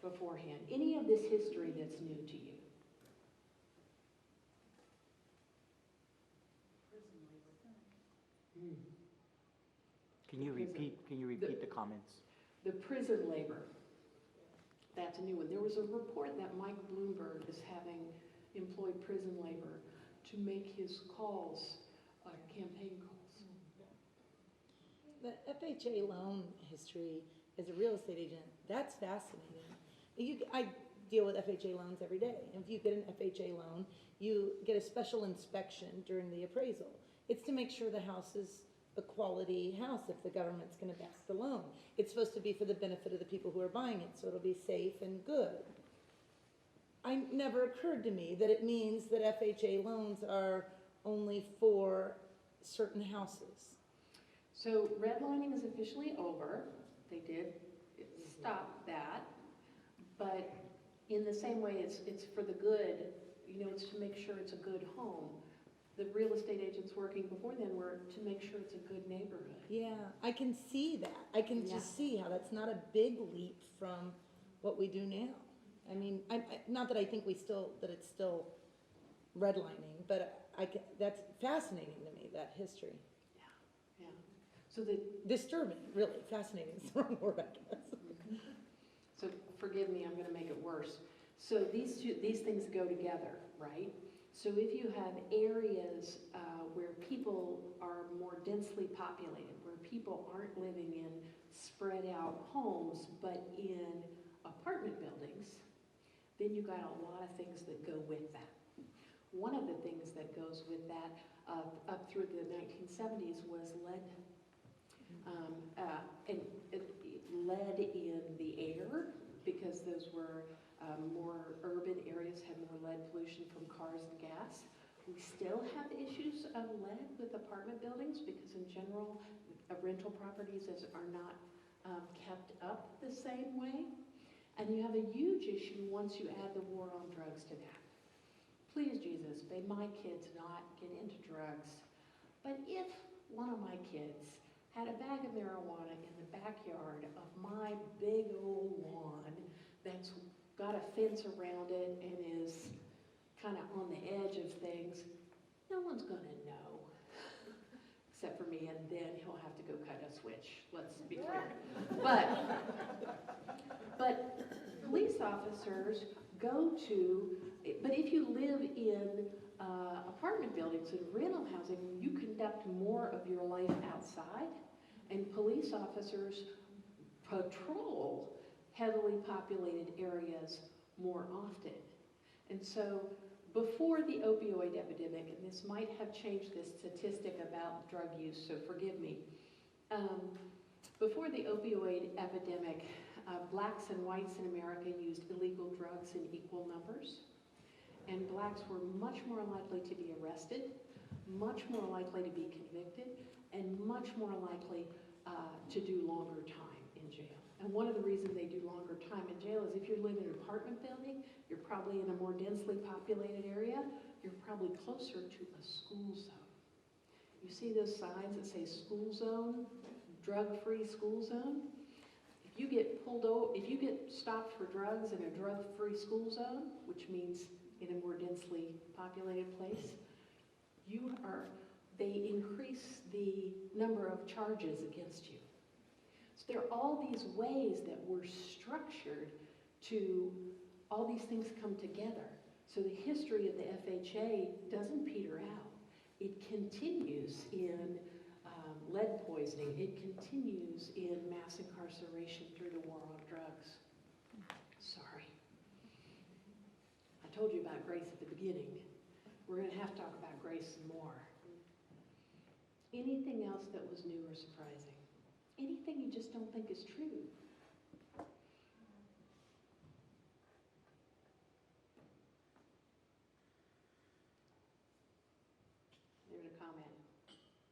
beforehand? Any of this history that's new to you? Can you repeat the comments? The prison labor. That's a new one. There was a report that Mike Bloomberg is having employed prison labor to make his calls, campaign calls. The FHA loan history as a real estate agent, that's fascinating. I deal with FHA loans every day. If you get an FHA loan, you get a special inspection during the appraisal. It's to make sure the house is a quality house if the government's going to back the loan. It's supposed to be for the benefit of the people who are buying it, so it'll be safe and good. It never occurred to me that it means that FHA loans are only for certain houses. So redlining is officially over. They did stop that. But in the same way, it's for the good, it's to make sure it's a good home. The real estate agents working before then were to make sure it's a good neighborhood. Yeah, I can see that. I can just see how that's not a big leap from what we do now. I mean, not that I think that it's still redlining, but that's fascinating to me, that history. Yeah. So the, Disturbing, really. Fascinating is the wrong word, I guess. so forgive me, I'm gonna make it worse. So these things go together, right? So if you have areas where people are more densely populated, where people aren't living in spread out homes, but in apartment buildings, then you got a lot of things that go with that. One of the things that goes with that up through the 1970s was lead. Lead in the air, because those were more urban areas, had more lead pollution from cars and gas. We still have issues of lead with apartment buildings because in general, rental properties are not kept up the same way. And you have a huge issue once you add the war on drugs to that. Please, Jesus, may my kids not get into drugs. But if one of my kids had a bag of marijuana in the backyard of my big old lawn that's got a fence around it and is kind of on the edge of things, no one's going to know, except for me, and then he'll have to go cut a switch, let's be clear. But police officers go to, but if you live in apartment buildings and rental housing, you conduct more of your life outside, and police officers patrol heavily populated areas more often. And so before the opioid epidemic, and this might have changed this statistic about drug use, so forgive me. Before the opioid epidemic, blacks and whites in America used illegal drugs in equal numbers. And blacks were much more likely to be arrested, much more likely to be convicted, and much more likely to do longer time in jail. And one of the reasons they do longer time in jail is if you live in an apartment building, you're probably in a more densely populated area, you're probably closer to a school zone. You see those signs that say school zone, drug-free school zone? If you get pulled over, if you get stopped for drugs in a drug-free school zone, which means in a more densely populated place, they increase the number of charges against you. So there are all these ways that we're structured to, all these things come together. So the history of the FHA doesn't peter out. It continues in lead poisoning. It continues in mass incarceration through the war on drugs. Sorry. I told you about grace at the beginning. We're going to have to talk about grace some more. Anything else that was new or surprising? Anything you just don't think is true? There's a comment.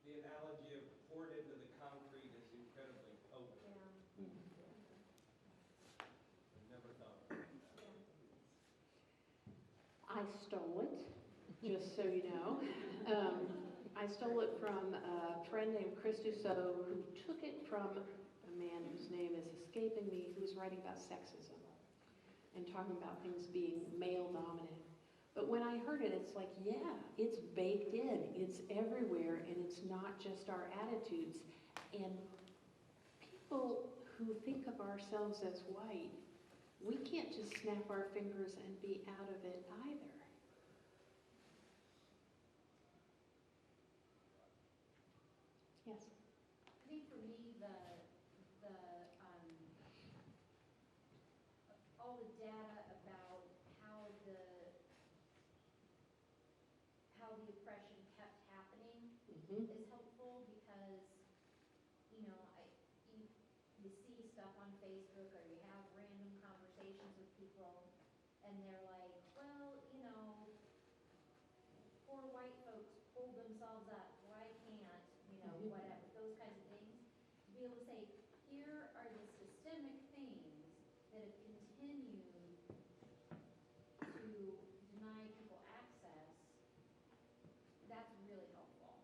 The analogy of poured into the concrete is incredibly potent. Yeah. I never thought of that. I stole it, just so you know. I stole it from a friend named Chris Dussault, who took it from a man whose name is escaping me, who was writing about sexism and talking about things being male dominant. But when I heard it, it's like, yeah, it's baked in, it's everywhere, and it's not just our attitudes. And people who think of ourselves as white, we can't just snap our fingers and be out of it either. Yes? I think for me, all the data about how the oppression kept happening is helpful because, you see stuff on Facebook or you have random conversations with people and they're like, well, poor white folks pulled themselves up, why can't, whatever, those kinds of things. To be able to say, here are the systemic things that have continued to deny people access, that's really helpful.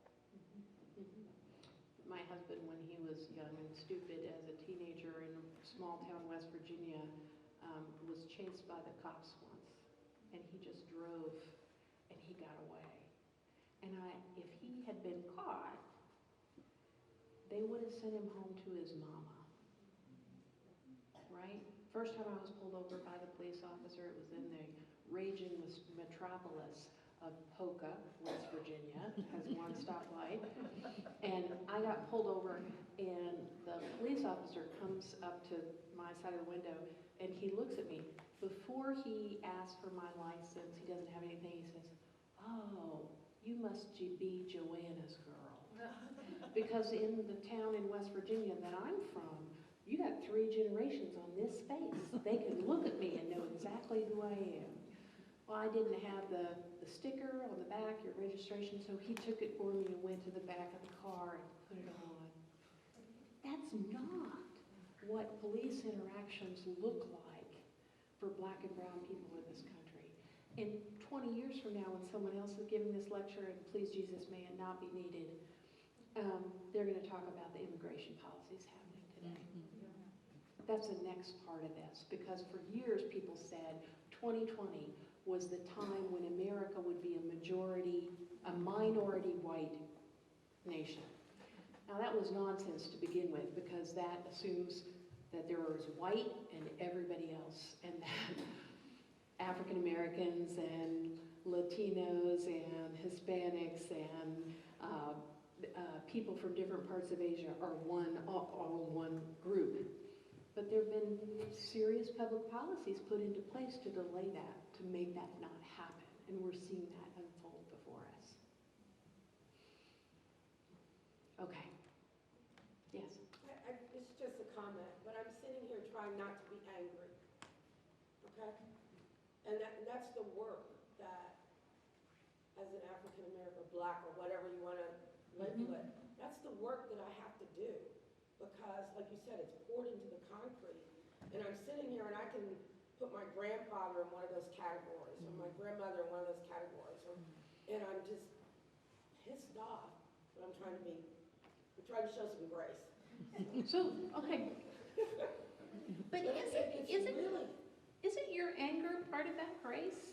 My husband, when he was young and stupid as a teenager in small town West Virginia, was chased by the cops once, and he just drove, and he got away. And if he had been caught, they would have sent him home to his mama, right? First time I was pulled over by the police officer, it was in the raging metropolis of Poca, West Virginia, has one stoplight. And I got pulled over, and the police officer comes up to my side of the window, and he looks at me. Before he asks for my license, he doesn't have anything, he says, "Oh, you must be Joanna's girl." Because in the town in West Virginia that I'm from, you got 3 generations on this space. They can look at me and know exactly who I am. Well, I didn't have the sticker on the back, your registration, so he took it for me and went to the back of the car and put it on. That's not what police interactions look like for black and brown people in this country. And 20 years from now, when someone else is giving this lecture, and please Jesus, may it not be needed, they're going to talk about the immigration policies happening today. That's the next part of this, because for years people said 2020 was the time when America would be a minority white nation. Now that was nonsense to begin with, because that assumes that there was white and everybody else, and that African Americans and Latinos and Hispanics and people from different parts of Asia are all one group. But there have been serious public policies put into place to delay that, to make that not happen. And we're seeing that unfold before us. Okay. Yes? It's just a comment, but I'm sitting here trying not to be angry. Okay? And that's the work that, as an African American, black, or whatever you want to label it, that's the work that I have to do. Because, like you said, it's poured into the concrete. And I'm sitting here and I can put my grandfather in one of those categories, or my grandmother in one of those categories. And I'm just pissed off, but I'm trying to show some grace. So, okay. But isn't your anger part of that grace?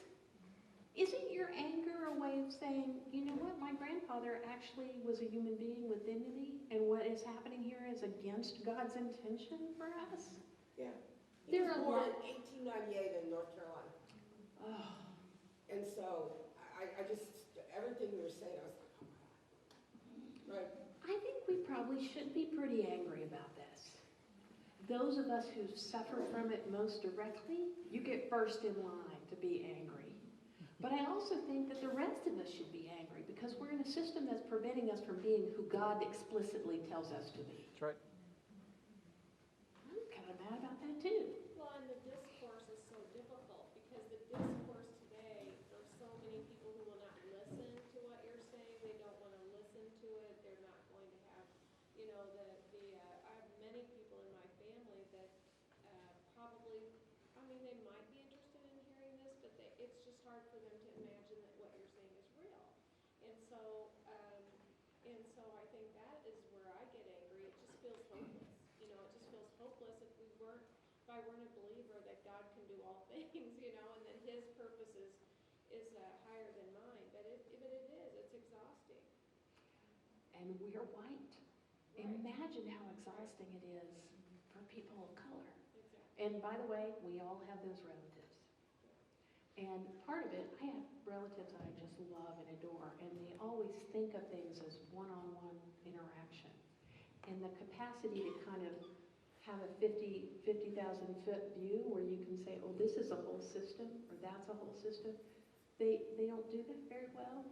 Isn't your anger a way of saying, you know what, my grandfather actually was a human being with dignity, and what is happening here is against God's intention for us? Yeah. He was born in 1898 in North Carolina. Oh. And so I just, everything you were saying, I was like, oh my God. Right? I think we probably should be pretty angry about this. Those of us who suffer from it most directly, you get first in line to be angry. But I also think that the rest of us should be angry, because we're in a system that's preventing us from being who God explicitly tells us to be. That's right. I'm kind of mad about that too. Well, and the discourse is so difficult, because the discourse today, there's so many people who will not listen to what you're saying. They don't want to listen to it. They're not going to have, I have many people in my family that probably, they might be interested in hearing this, but it's just hard for them to imagine that what you're saying is real. And so I think that is where I get angry. It just feels hopeless. It just feels hopeless if I weren't a believer that God can do all things, and that His purpose is higher than mine. But it is. It's exhausting. And we're white. Right. Imagine how exhausting it is for people of color. Exactly. And by the way, we all have those relatives. And part of it, I have relatives that I just love and adore, and they always think of things as one-on-one interaction. And the capacity to kind of have a 50,000 foot view where you can say, oh, this is a whole system, or that's a whole system, they don't do that very well.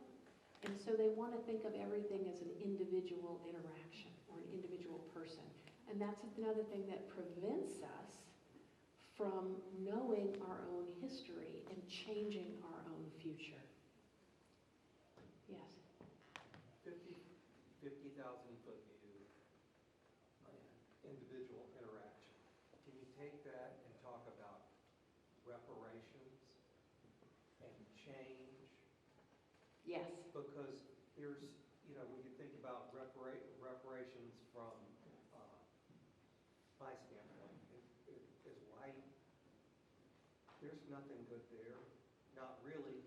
And so they want to think of everything as an individual interaction or an individual person. And that's another thing that prevents us from knowing our own history and changing our own future. Yes? 50,000 foot view, individual interaction. Can you take that and talk about reparations and change? Yes. Because here's, when you think about reparations from my standpoint, as white there's nothing good there. Not really.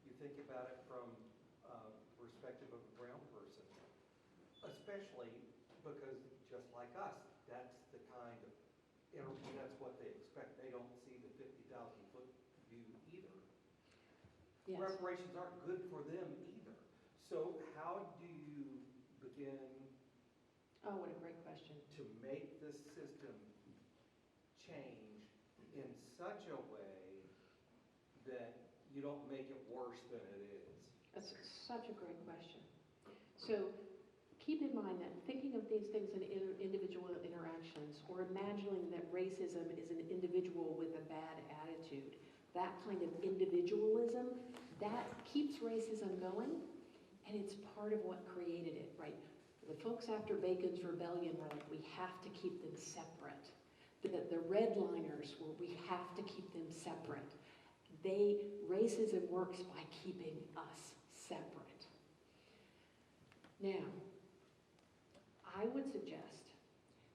You think about it from perspective of a brown person, especially because just like us, that's the kind of, that's what they expect. They don't see the 50,000-foot view either. Yes. Reparations aren't good for them either. So how do you begin Oh, what a great question. to make this system change in such a way that you don't make it worse than it is? That's such a great question. So keep in mind that thinking of these things in individual interactions, or imagining that racism is an individual with a bad attitude, that kind of individualism, that keeps racism going, and it's part of what created it, right? The folks after Bacon's Rebellion were like, we have to keep them separate. The redliners were, we have to keep them separate. Racism works by keeping us separate. Now, I would suggest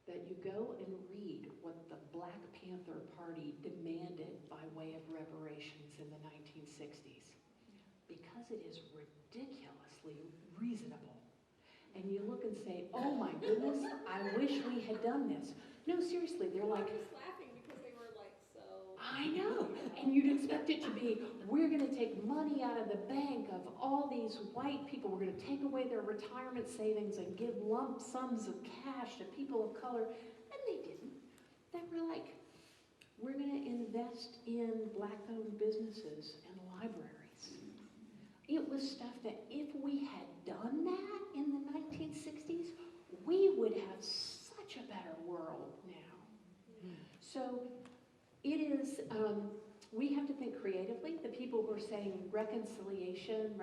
that you go and read what the Black Panther Party demanded by way of reparations in the 1960s, because it is ridiculously reasonable. And you look and say, oh my goodness, I wish we had done this. No, seriously, they're like, I was laughing because they were like so. I know, and you'd expect it to be, we're gonna take money out of the bank of all these white people, we're gonna take away their retirement savings and give lump sums of cash to people of color, and they didn't. They were like, we're gonna invest in Black-owned businesses and libraries. It was stuff that if we had done that in the 1960s, we would have such a better world now. So it is, we have to think creatively. The people who are saying reconciliation,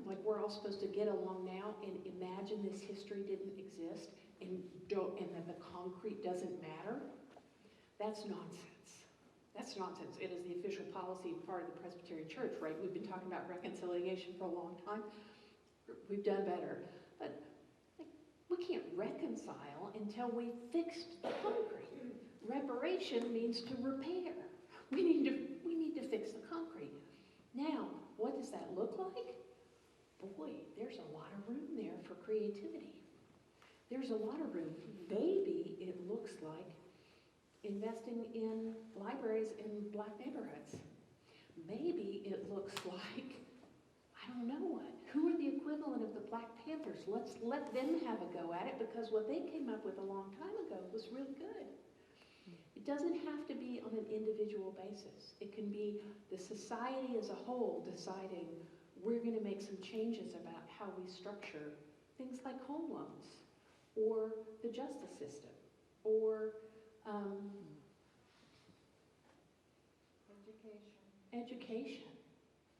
like we're all supposed to get along now and imagine this history didn't exist and that the concrete doesn't matter, that's nonsense. That's nonsense. It is the official policy part of the Presbyterian Church, right? We've been talking about reconciliation for a long time. We've done better. But we can't reconcile until we've fixed the concrete. Reparation means to repair. We need to fix the concrete. Now, what does that look like? Boy, there's a lot of room there for creativity. There's a lot of room. Maybe it looks like investing in libraries in Black neighborhoods. Maybe it looks like, I don't know what. Who are the equivalent of the Black Panthers? Let's let them have a go at it, because what they came up with a long time ago was really good. It doesn't have to be on an individual basis. It can be the society as a whole deciding we're going to make some changes about how we structure things like home loans, or the justice system, or education,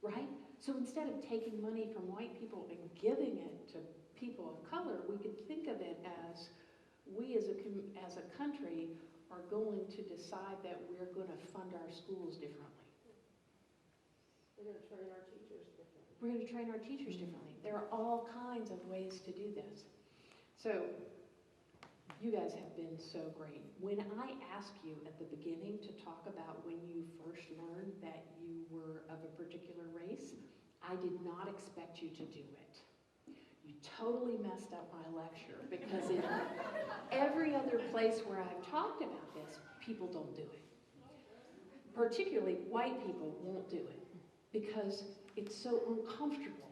right? So instead of taking money from white people and giving it to people of color, we could think of it as we as a country are going to decide that we're going to fund our schools differently. We're going to train our teachers differently. We're going to train our teachers differently. There are all kinds of ways to do this. So you guys have been so great. When I ask you at the beginning to talk about when you first learned that you were of a particular race, I did not expect you to do it. You totally messed up my lecture, because in every other place where I've talked about this, people don't do it. Particularly white people won't do it, because it's so uncomfortable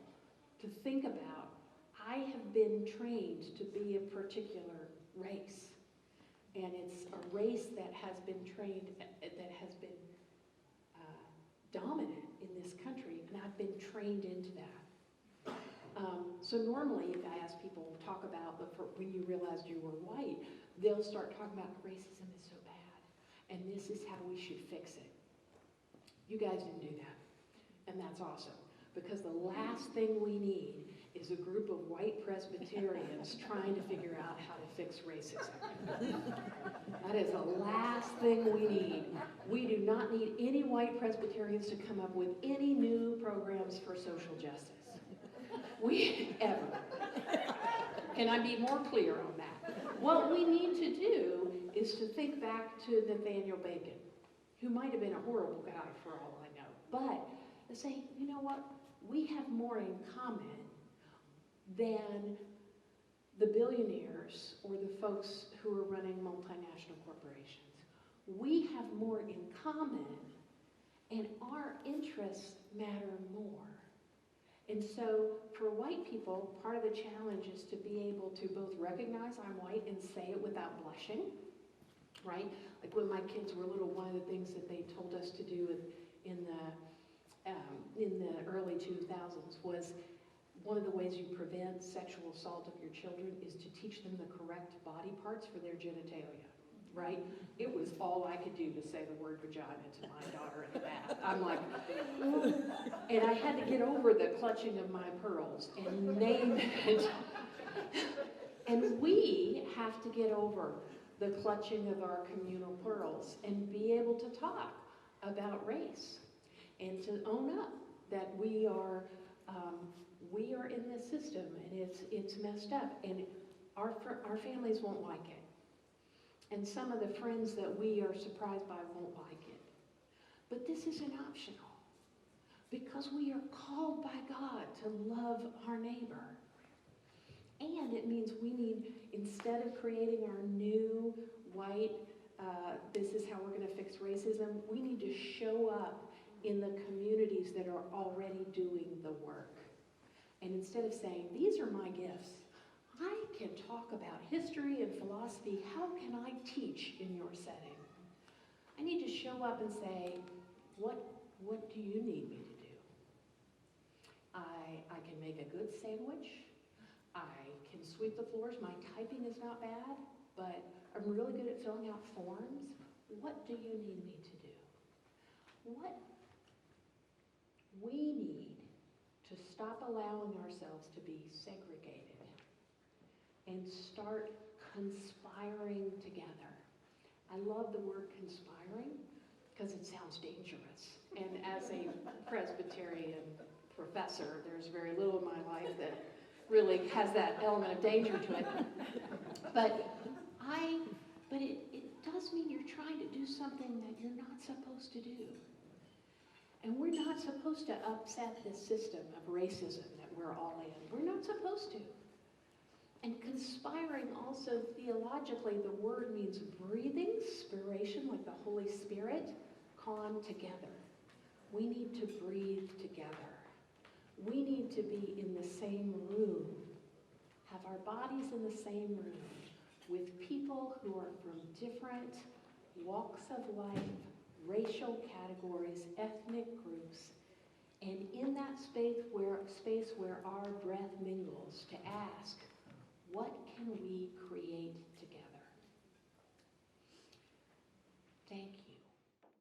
to think about. I have been trained to be a particular race, and it's a race that has been trained, that has been dominant in this country, and I've been trained into that. So normally, if I ask people to talk about when you realized you were white, they'll start talking about racism is so bad, and this is how we should fix it. You guys didn't do that, and that's awesome, because the last thing we need is a group of white Presbyterians trying to figure out how to fix racism. That is the last thing we need. We do not need any white Presbyterians to come up with any new programs for social justice. Ever. Can I be more clear on that? What we need to do is to think back to Nathaniel Bacon. who might have been a horrible guy for all I know, but to say, you know what, we have more in common than the billionaires or the folks who are running multinational corporations. We have more in common, and our interests matter more. And so for white people, part of the challenge is to be able to both recognize I'm white and say it without blushing, right? Like when my kids were little, one of the things that they told us to do in the early 2000s was one of the ways you prevent sexual assault of your children is to teach them the correct body parts for their genitalia, right? It was all I could do to say the word vagina to my daughter in the bath. I'm like, and I had to get over the clutching of my pearls and name it. And we have to get over the clutching of our communal pearls and be able to talk about race and to own up that we are in this system and it's messed up, and our families won't like it. And some of the friends that we are surprised by won't like it. But this isn't optional, because we are called by God to love our neighbor. And it means we need, instead of creating our new white, this is how we're going to fix racism, we need to show up in the communities that are already doing the work. And instead of saying, these are my gifts, I can talk about history and philosophy, how can I teach in your setting? I need to show up and say, what do you need me to do? I can make a good sandwich. I can sweep the floors. My typing is not bad, but I'm really good at filling out forms. What do you need me to do? What we need to stop allowing ourselves to be segregated and start conspiring together. I love the word conspiring because it sounds dangerous. And as a Presbyterian professor, there's very little in my life that really has that element of danger to it. But it does mean you're trying to do something that you're not supposed to do. And we're not supposed to upset this system of racism that we're all in. We're not supposed to. And conspiring also theologically, the word means breathing, spiration, like the Holy Spirit, con together. We need to breathe together. We need to be in the same room, have our bodies in the same room with people who are from different walks of life, racial categories, ethnic groups, and in that space where our breath mingles, to ask, what can we create